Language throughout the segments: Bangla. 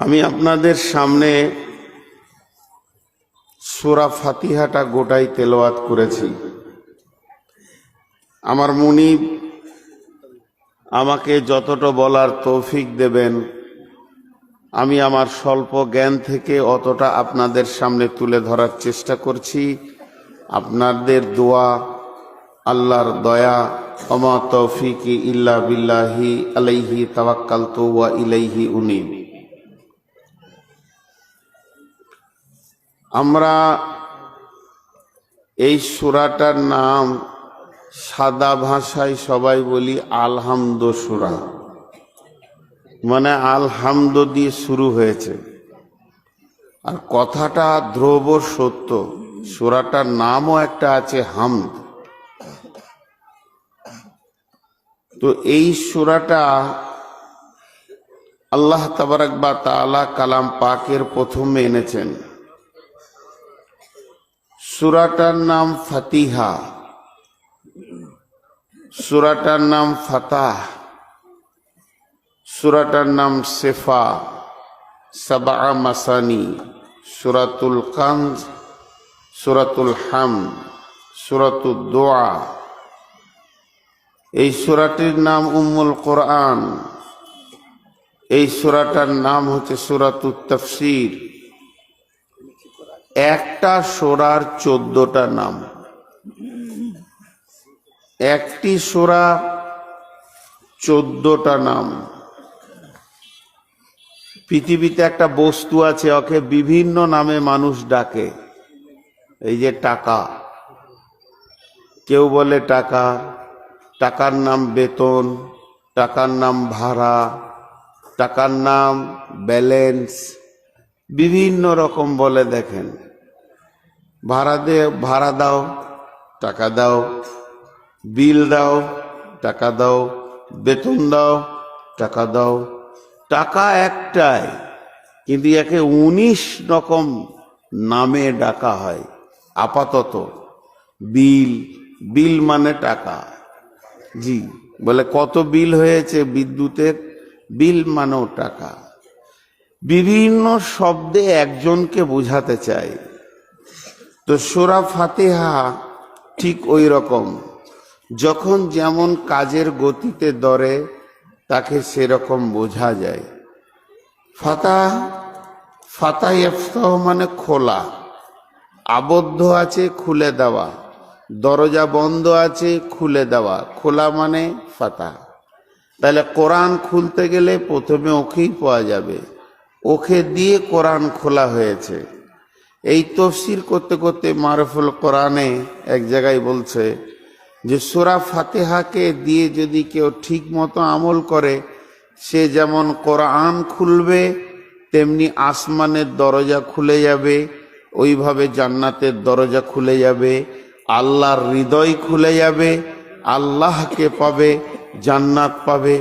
আমি আপনাদের সামনে সূরা ফাতিহাটা গোটাই তেলাওয়াত করেছি। আমার মুনিব আমাকে যতটা বলার তৌফিক দেবেন, আমি আমার স্বল্প জ্ঞান থেকে অতটা আপনাদের সামনে তুলে ধরার চেষ্টা করছি। আপনাদের দোয়া, আল্লাহর দয়া, ওমা তৌফিকি ইল্লা বিল্লাহি আলাইহি তাওয়াক্কালতু ওয়া ইলাইহি উনীব। আমরা এই সূরাটার নাম সাদা ভাষায় সবাই বলি আলহামদ সূরা, মানে আলহামদ দিয়ে শুরু হয়েছে। আর কথাটা ধ্রুব সত্য, সূরাটার নামও একটা আছে হামদ। তো এই সূরাটা আল্লাহ তাবারাক ওয়া তাআলা কালাম পাকের প্রথমে এনেছেন। সূরাটার নাম ফাতিহা, সূরাটার নাম ফাতাহ, সূরাটার নাম শিফা, সাবআ মাসানি, সূরাতুল কানজ, সূরাতুল হামদ, সূরাতুদ দুআ। এই সূরাটির নাম উম্মুল কোরআন। এই সূরাটার নাম হচ্ছে সূরাতুত তাফসীর। একটা সূরার 14টা নাম, একটি সূরা 14টা নাম। পৃথিবীতে একটা বস্তু আছে, ওকে বিভিন্ন নামে মানুষ ডাকে। এই যে টাকা, কেউ বলে টাকা, টাকার নাম বেতন, টাকার নাম ভাড়া, টাকার নাম ব্যালেন্স, বিভিন্ন রকম বলে। দেখেন, ভাড়া দাও, টাকা দাও, বিল দাও, টাকা দাও, বেতন দাও, টাকা দাও। টাকা একটাই, কিন্তু একে 19 রকম নামে ডাকা হয় আপাতত। বিল, বিল মানে টাকা। জি, বলে কত বিল হয়েছে বিদ্যুতের, বিল মানেও টাকা। বিভিন্ন শব্দে একজনকে বোঝাতে চাই। তো সূরা ফাতিহা ঠিক ওই রকম, যখন যেমন কাজের গতিতে ধরে তাকে সেরকম বোঝা যায়। ফাতাহ, ফাতাহ ইফতাহ মানে খোলা, আবদ্ধ আছে খুলে দেওয়া, দরজা বন্ধ আছে খুলে দেওয়া, খোলা মানে ফাতাহ। তাহলে কোরআন খুলতে গেলে প্রথমে ওকেই পাওয়া যাবে, ওকে দিয়ে কোরআন খোলা হয়েছে। এই তাফসীর করতে করতে মারুফুল কোরআনে এক জায়গায় বলছে যে সূরা ফাতিহাকে দিয়ে যদি কেউ ঠিক মতো আমল করে, সে যেমন কোরআন খুলবে তেমনি আসমানের দরজা খুলে যাবে, ওইভাবে জান্নাতের দরজা খুলে যাবে, আল্লাহর হৃদয় খুলে যাবে, আল্লাহকে পাবে, জান্নাত পাবে।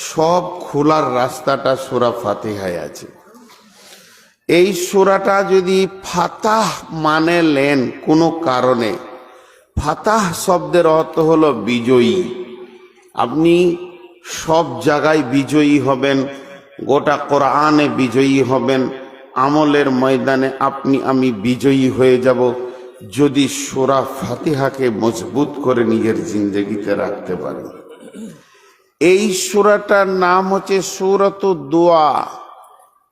সব খোলার রাস্তাটা সূরা ফাতিহায় আছে। এই সূরাটা যদি ফাতাহ মানে লেন কোনো কারণে, ফাতাহ শব্দের অর্থ হলো বিজয়ী। আপনি সব জায়গায় বিজয়ী হবেন, গোটা কোরআনে বিজয়ী হবেন, আমলের ময়দানে আপনি আমি বিজয়ী হয়ে যাব যদি সূরা ফাতিহাকে মজবুত করে নিজের জিন্দেগিতে রাখতে পারেন। এই সূরাটার নাম হচ্ছে সূরাতুদ দুআ।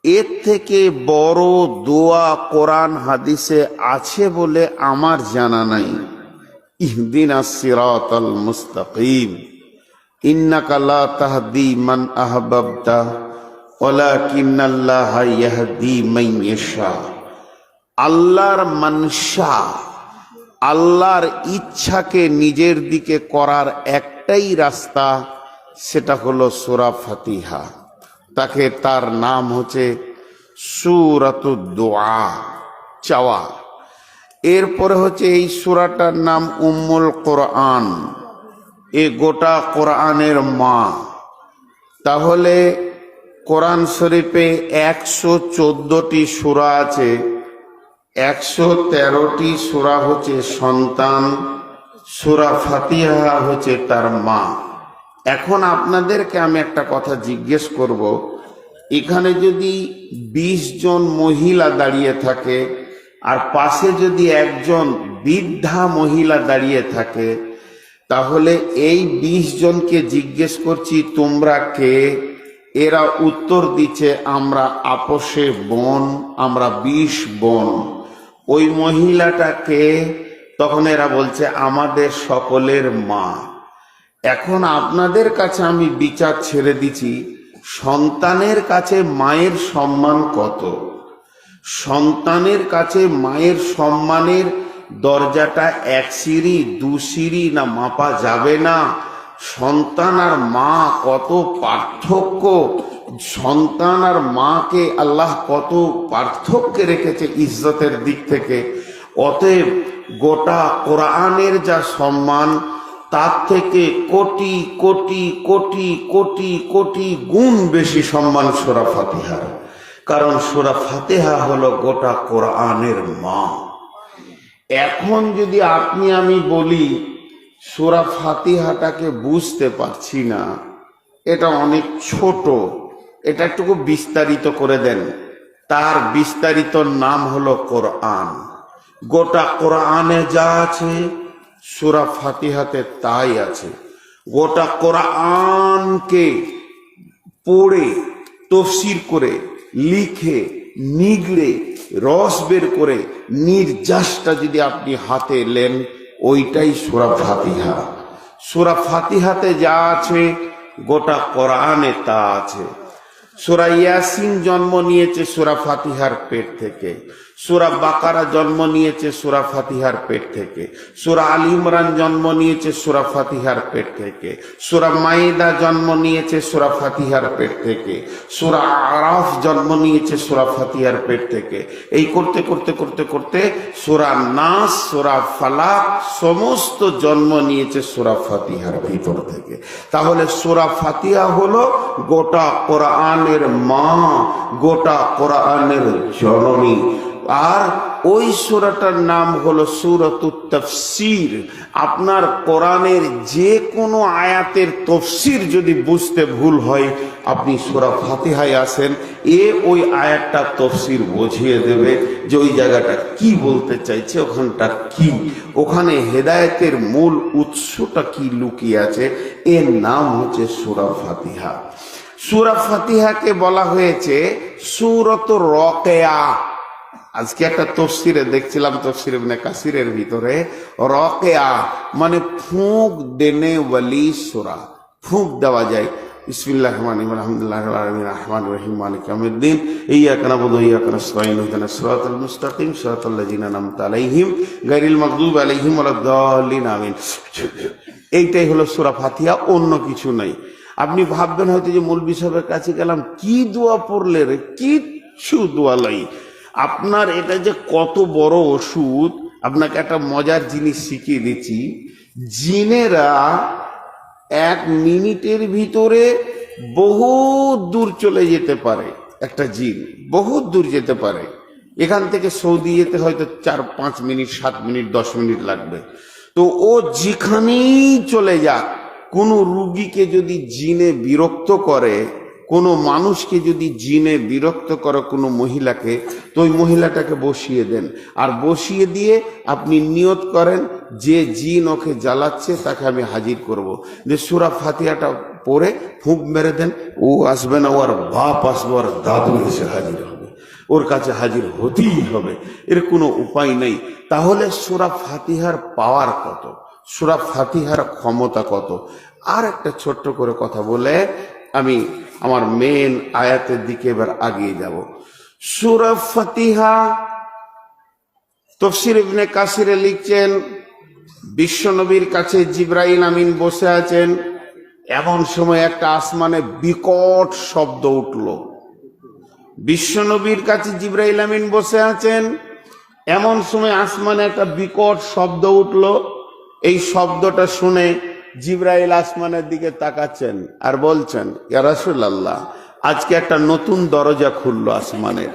এর থেকে বড় দোয়া কোরআন হাদিসে আছে বলে আমার জানা নাই। ইহদিনাস সিরাতাল মুস্তাকিম, ইন্নাকা লা তাহদি মান আহবাবতা ওয়ালাকিন্নাল্লাহা ইয়াহদি মান ইয়াশা। আল্লাহর মানশা, আল্লাহর ইচ্ছাকে নিজের দিকে করার একটাই রাস্তা, সেটা হলো সূরা ফাতিহা। তাকে তার নাম হচ্ছে সূরাতুদ দুআ, চাওয়া। এরপরে হচ্ছে এই সূরাটার নাম উম্মুল কোরআন, এ গোটা কোরআনের মা। তাহলে কোরআন শরীফে 114টি সূরা আছে, 113টি সূরা হচ্ছে সন্তান, সূরা ফাতিহা হচ্ছে তার মা। এখন আপনাদেরকে আমি একটা কথা জিজ্ঞেস করব, এখানে যদি 20 জন মহিলা দাঁড়িয়ে থাকে আর পাশে যদি একজন বৃদ্ধা মহিলা দাঁড়িয়ে থাকে, তাহলে এই 20 জনকে জিজ্ঞেস করছি তোমরা কে? এরা উত্তর দিচ্ছে আমরা আপোষে বোন, আমরা 20 বোন। ওই মহিলাটা কে? তখন এরা বলছে আমাদের সকলের মা। এখন আপনাদের কাছে আমি বিচার ছেড়ে দিচ্ছি, সন্তানের কাছে মায়ের সম্মান কত? সন্তানের কাছে মায়ের সম্মানের দরজাটা 1 সিঁড়ি 2 সিঁড়ি না মাপা যাবে না? সন্তান আর মা কত পার্থক্য, সন্তান আর মাকে আল্লাহ কত পার্থক্যে রেখেছে ইজ্জতের দিক থেকে। অতএব গোটা কোরআনের যা সম্মান, তার থেকে কোটি কোটি কোটি কোটি কোটি গুণ বেশি সম্মান সূরা ফাতিহার। কারণ সূরা ফাতিহা হলো গোটা কোরআনের মা। এখন যদি আপনি আমি বলি সূরা ফাতিহাটাকে বুঝতে পারছি না, এটা অনেক ছোট, এটা একটু বিস্তারিত করে দেন। তার বিস্তারিত নাম হলো কোরআন। গোটা কোরআনে যা আছে সূরা ফাতিহাতে তাই আছে। গোটা কোরআনকে পড়ে তফসির করে লিখে নিগড়ে রস বের করে নির্যাসটা যদি আপনি হাতে নেন, ওইটাই সূরা ফাতিহা। সূরা ফাতিহাতে যা আছে গোটা কোরআনে তা আছে। সূরা ইয়াসিন জন্ম নিয়েছে সূরা ফাতিহার পেট থেকে, সূরা বাকারা জন্ম নিয়েছে সূরা ফাতিহার পেট থেকে, সূরা আল ইমরান জন্ম নিয়েছে সূরা ফাতিহার পেট থেকে, সূরা মাইদা জন্ম নিয়েছে সূরা ফাতিহার পেট থেকে, সূরা আরাফ জন্ম নিয়েছে সূরা ফাতিহার পেট থেকে। এই করতে করতে করতে করতে সূরা নাস, সূরা ফালাক সমস্ত জন্ম নিয়েছে সূরা ফাতিহার ভিতর থেকে। তাহলে সূরা ফাতিহা হলো গোটা কোরআনের মা, গোটা কোরআনের জননী। আর ওই সূরাটার নাম হলো সূরাতুত তাফসীর। আপনার কোরআনের যে কোনো আয়াতের তাফসীর যদি বুঝতে ভুল হয়, আপনি সূরা ফাতিহায় আসেন, ওই আয়াতটা তাফসীর বুঝিয়ে দেবে যে ওই জায়গাটা কি বলতে চাইছে, ওখানটা কি, ওখানে হেদায়েতের মূল উৎসটা কি লুকিয়ে আছে। এর নাম হচ্ছে সূরা ফাতিহা। সূরা ফাতিহাকে বলা হয়েছে সূরাতুর রাকিয়া। আজকে একটা তফসিরে দেখছিলাম, তফসির ইবনে কাসিরের ভিতরে রাকিয়া মানে ফুঁক দেনে ওয়ালি সূরা, ফুঁক দেওয়া যায়। বিসমিল্লাহির রহমানির রহিম, আলহামদুলিল্লাহির রহমানির রহিম, মালিকি ইয়াউমিদ্দিন, ইয়্যাকা না'বুদু ওয়া ইয়্যাকা নাস্তাঈন, ইহদিনাস সিরাতাল মুস্তাকিম, সিরাতাল লাযিনা আন'আমতা আলাইহিম গায়রিল মাগদুবি আলাইহিম ওয়ালাদ-দাল্লিন, আমিন। এইটাই হলো সূরা ফাতিহা, অন্য কিছু নাই। আপনি ভাববেন হয়তো যে মৌলভী সাহেবের কাছে গেলাম, কি দোয়া পড়লে রে? কিচ্ছু দোয়া নাই। আপনার এটা যে কত বড় ওষুধ, আপনাকে একটা মজার জিনিস শিখিয়ে দিচ্ছি। জিনেরা 1 মিনিটের ভিতরে বহুত দূর চলে যেতে পারে। একটা জিন বহুত দূর যেতে পারে। এখান থেকে সৌদি যেতে হয়তো 4-5 মিনিট, 7 মিনিট, 10 মিনিট লাগবে। তো ও যেখানেই চলে যাক, কোনো রুগীকে যদি জিনে বিরক্ত করে, কোনো মানুষকে যদি জিনে বিরক্ত করে, কোনো মহিলাকে, তো ওই মহিলাটাকে বসিয়ে দেন। আর বসিয়ে দিয়ে আপনি নিয়ত করেন যে জিন ওকে জ্বালাচ্ছে তাকে আমি হাজির করব। যে সূরা ফাতিহাটা পড়ে ফুঁক মেরে দেন, ও আসবে না, ওর বাপ আসবে, ওর দাদু এসে হাজির হবে, ওর কাছে হাজির হতেই হবে, এর কোনো উপায় নেই। তাহলে সূরা ফাতিহার পাওয়ার কত, সূরা ফাতিহার ক্ষমতা কত। আর একটা ছোট্ট করে কথা বলে আমি আমার মেন আয়াতের দিকে এবার আগিয়ে যাব। সূরা ফাতিহা তাফসীর ইবনে কাসিরে লিখছেন, বিশ্বনবীর কাছে জিবরাইল আমিন বসে আছেন, এমন সময় একটা আসমানে বিকট শব্দ উঠল। বিশ্বনবীর কাছে জিবরাইল আমিন বসে আছেন, এমন সময় আসমানে একটা বিকট শব্দ উঠল। এই শব্দটা শুনে জিবরাইল আসমানের দিকে তাকাচ্ছেন আর বলছেন, ইয়া রাসূলুল্লাহ, আজকে একটা নতুন দরজা খুললো আসমানের,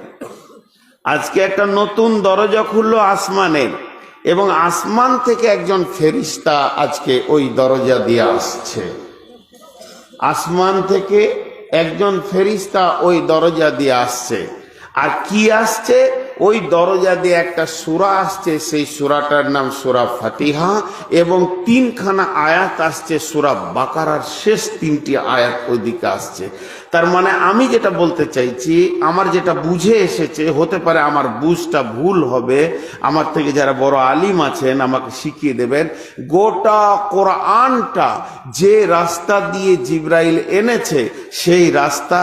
আজকে একটা নতুন দরজা খুললো আসমানের, এবং আসমান থেকে একজন ফেরেশতা আজকে ওই দরজা দিয়ে আসছে। আসমান থেকে একজন ফেরেশতা ওই দরজা দিয়ে আসছে। আর কি আসছে? ওই দরজা দিয়ে একটা সূরা আসছে, সেই সূরাটার নাম সূরা ফাতিহা, এবং 3খানা আয়াত আসছে সূরা বাকারার শেষ 3টি আয়াত ওইদিকে আসছে। তার মানে আমি যেটা বলতে চাইছি, আমার যেটা বুঝে এসেছে, হতে পারে আমার বুঝটা ভুল হবে, আমার থেকে যারা বড় আলিম আছেন আমাকে শিখিয়ে দেবেন। গোটা কোরআনটা যে রাস্তা দিয়ে জিবরাইল এনেছে, সেই রাস্তা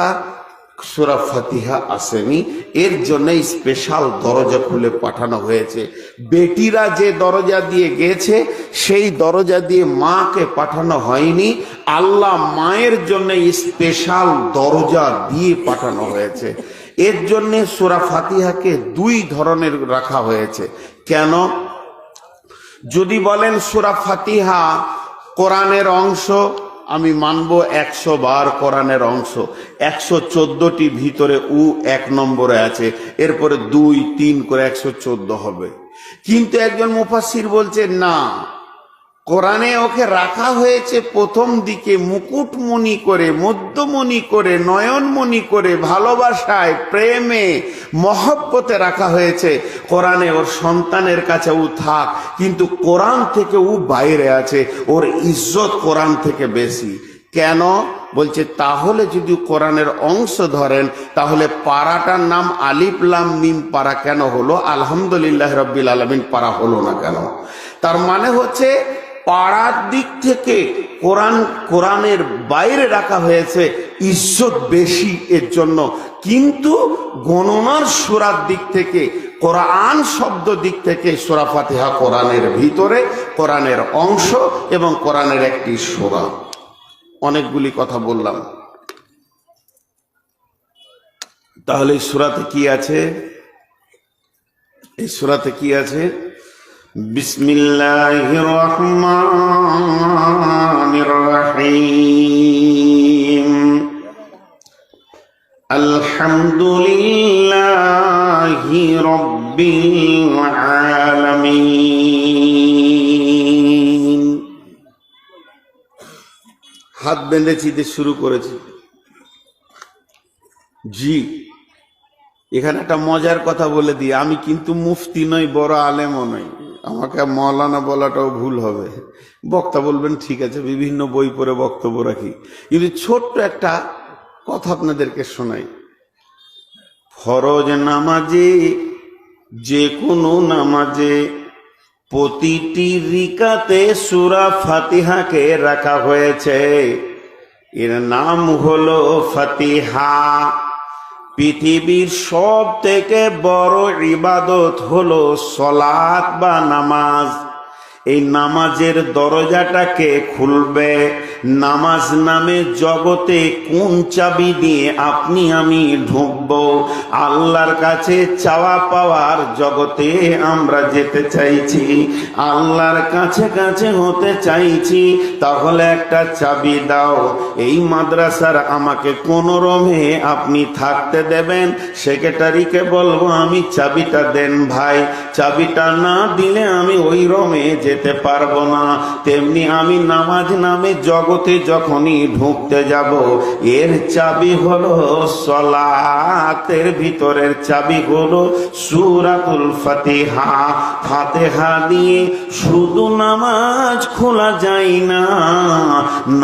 সূরা ফাতিহা আসেনি, এর জন্য স্পেশাল দরজা খুলে পাঠানো হয়েছে। বেটিরা যে দরজা দিয়ে গেছে, সেই দরজা দিয়ে মাকে পাঠানো হয়নি, আল্লাহ মায়ের জন্য স্পেশাল দরজা দিয়ে পাঠানো হয়েছে। এর জন্য সূরা ফাতিহাকে 2 ধরনের রাখা হয়েছে। কেন? যদি বলেন সূরা ফাতিহা কোরআনের অংশ, আমি মানবো 100 বার কোরআনের অংশ, 114টি ভিতরে 1 নম্বরে আছে, এরপরে 2, 3 করে 114 হবে। কিন্তু একজন মুফাসসির বলছে না, কোরআনে ওকে রাখা হয়েছে প্রথম দিকে মুকুটমণি করে, মধ্যমণি করে, নয়নমণি করে, ভালোবাসায়, প্রেমে, মহব্বতে রাখা হয়েছে। কোরআনে ওর সন্তানের কাছে ও থাক, কিন্তু কোরআন থেকে ও বাইরে আছে, ওর ইজ্জত কোরআন থেকে বেশি। কেন? বলছে তাহলে যদি কোরআনের অংশ ধরেন, তাহলে পারাটার নাম আলিফ লাম মিম পারা কেন হলো, আলহামদুলিল্লাহ রাব্বিল আলামিন পারা হলো না কেন? তার মানে হচ্ছে পাড়ার দিক থেকে কোরআনের বাইরে রাখা হয়েছে, ইজ্জত বেশি এর জন্য। কিন্তু গণনার সূরার দিক থেকে, কোরআন শব্দ দিক থেকে সূরা ফাতিহা কোরআনের ভিতরে, কোরআনের অংশ এবং কোরআনের একটি সূরা। অনেকগুলি কথা বললাম। তাহলে এই সূরাতে কি আছে? এই সূরাতে কি আছে? বিসমিল্লাহির রহমানির রহিম, আলহামদুলিল্লাহি রাব্বিল আলামিন। হাত বেঁধেছি দিয়ে শুরু করেছি। জি, এখানে একটা মজার কথা বলে দিই, আমি কিন্তু মুফতি নই, বড় আলেমও নই, আমাকে মৌলানা বলাটাও ভুল হবে। বক্তা বলবেন ঠিক আছে, বিভিন্ন বই পড়ে বক্তব্য রাখি, কিন্তু ছোট্ট একটা কথা আপনাদেরকে শোনাই। ফরজ নামাজে, যে কোনো নামাজে, প্রতিটি রিকাতে সূরা ফাতিহাকে রাখা হয়েছে। এর নাম হলো ফাতিহা। পৃথিবীর সব থেকে বড় ইবাদত হলো সলাত বা নামাজ। এই নামাজের দরজাটাকে খুলবে, নামাজ নামে জগতে কোন চাবি দিয়ে আপনি আমি ঢুকবো? আল্লাহর কাছে চাওয়া পাওয়ার জগতে আমরা যেতে চাইছি, আল্লাহর কাছে কাছে হতে চাইছি, তাহলে একটা চাবি দাও। এই মাদ্রাসার আমাকে কোন রুমে আপনি থাকতে দেবেন? সেক্রেটারিকে বলবো আমি চাবিটা দেন ভাই, চাবিটা না দিলে আমি ওই রুমে যেতে পারবো না। তেমনি আমি নামাজ নামে জগতে যখনই ঢুকতে যাব, এর চাবি হলো সলাতের ভিতরের চাবি হলো সূরাতুল ফাতিহা। ফাতিহা দিয়ে শুধু নামাজ খোলা যায় না,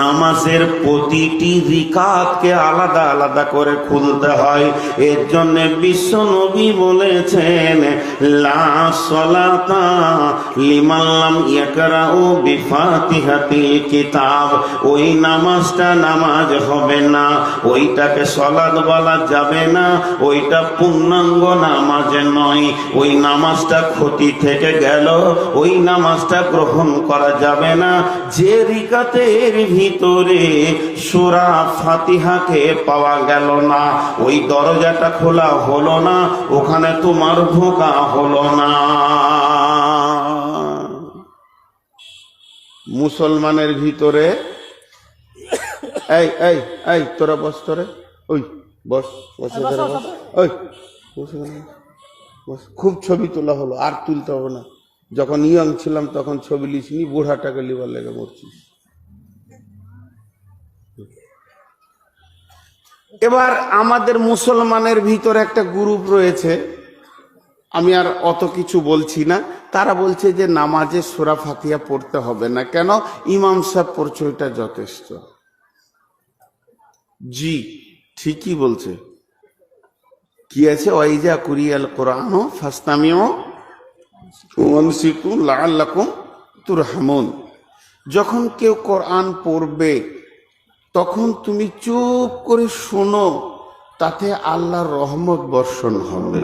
নামাজের প্রতিটি রিকাতকে আলাদা আলাদা করে খুলতে হয়। এর জন্য বিশ্ব নবী বলেছেন, লা সলাতা লিমান লাম ইয়াকরাউ বিফাতিহাতিল কিতাব। ওই নামাজটা নামাজ হবে না, ওইটাকে সলাত বলা যাবে না, ওইটা পূর্ণাঙ্গ নামাজ নয়। ওই নামাজটা ক্ষতি থেকে গেল, ওই নামাজটা গ্রহণ করা যাবে না। যে রিকাতের ভিতরে সূরা ফাতিহাকে পাওয়া গেল না, ওই দরজাটা খোলা হলো না, ওখানে তোমার ঢোকা হলো না। মুসলমানের ভিতরে এই এই এই তোরা বস, তোরে ওই বস বস, ওই বস। খুব ছবি তোলা হলো, আর তুলতে হবে না। যখন ইয়ং ছিলাম তখন ছবি লিসনি, বুড়াটাকে লিবার লেগে মরছিস। এবার আমাদের মুসলমানের ভিতরে একটা গ্রুপ রয়েছে, আমি আর অত কিছু বলছি না, তারা বলছে যে নামাজে সূরা ফাতিহা পড়তে হবে না, কেন? ইমাম সাহেব পড়ছে, ওইটা যথেষ্ট। জি ঠিকই বলছে। কি আছে? ওয়াইজা কুরিয়াল কোরআন ফাসতামিউ ওয়ানসিতু লাআল্লাকুম তুরহামুন। যখন কেউ কোরআন পড়বে তখন তুমি চুপ করে শোনো, তাতে আল্লাহর রহমত বর্ষণ হবে।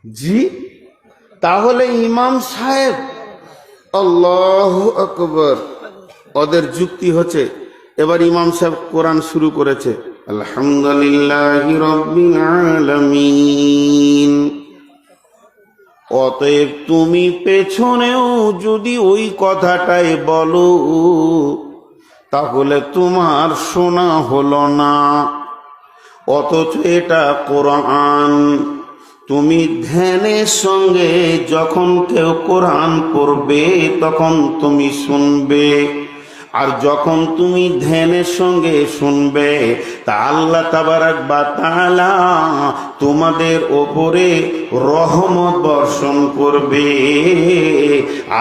জি, তাহলে ইমাম সাহেব, আল্লাহু আকবার, ওদের যুক্তি হচ্ছে, এবার ইমাম সাহেব কোরআন শুরু করেছে, আলহামদুলিল্লাহি রাব্বিল আলামিন। অতএব তুমি পেছনেও যদি ওই কথাটাই বলো তাহলে তোমার শোনা হলো না, অথচ এটা কোরআন। তুমি ধ্যানের সঙ্গে যখন কেউ কোরআন পড়বে তখন তুমি শুনবে, আর যখন তুমি ধ্যানের সঙ্গে শুনবে তা আল্লাহ তাবারাক ওয়া তাআলা তোমাদের ওপরে রহমত বর্ষণ করবে,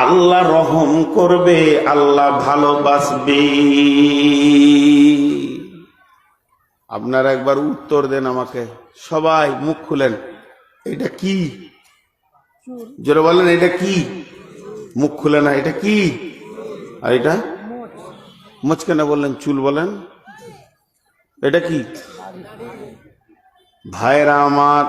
আল্লাহ রহম করবে, আল্লাহ ভালোবাসবে। আপনারা একবার উত্তর দেন আমাকে, সবাই মুখ খুলেন। এটা কি? জোরে বলেন, এটা কি? মুখ খুলে না, এটা কি? আর এটা মোচ কেন বললেন? চুল বলেন। এটা কি? ভাইরা আমার,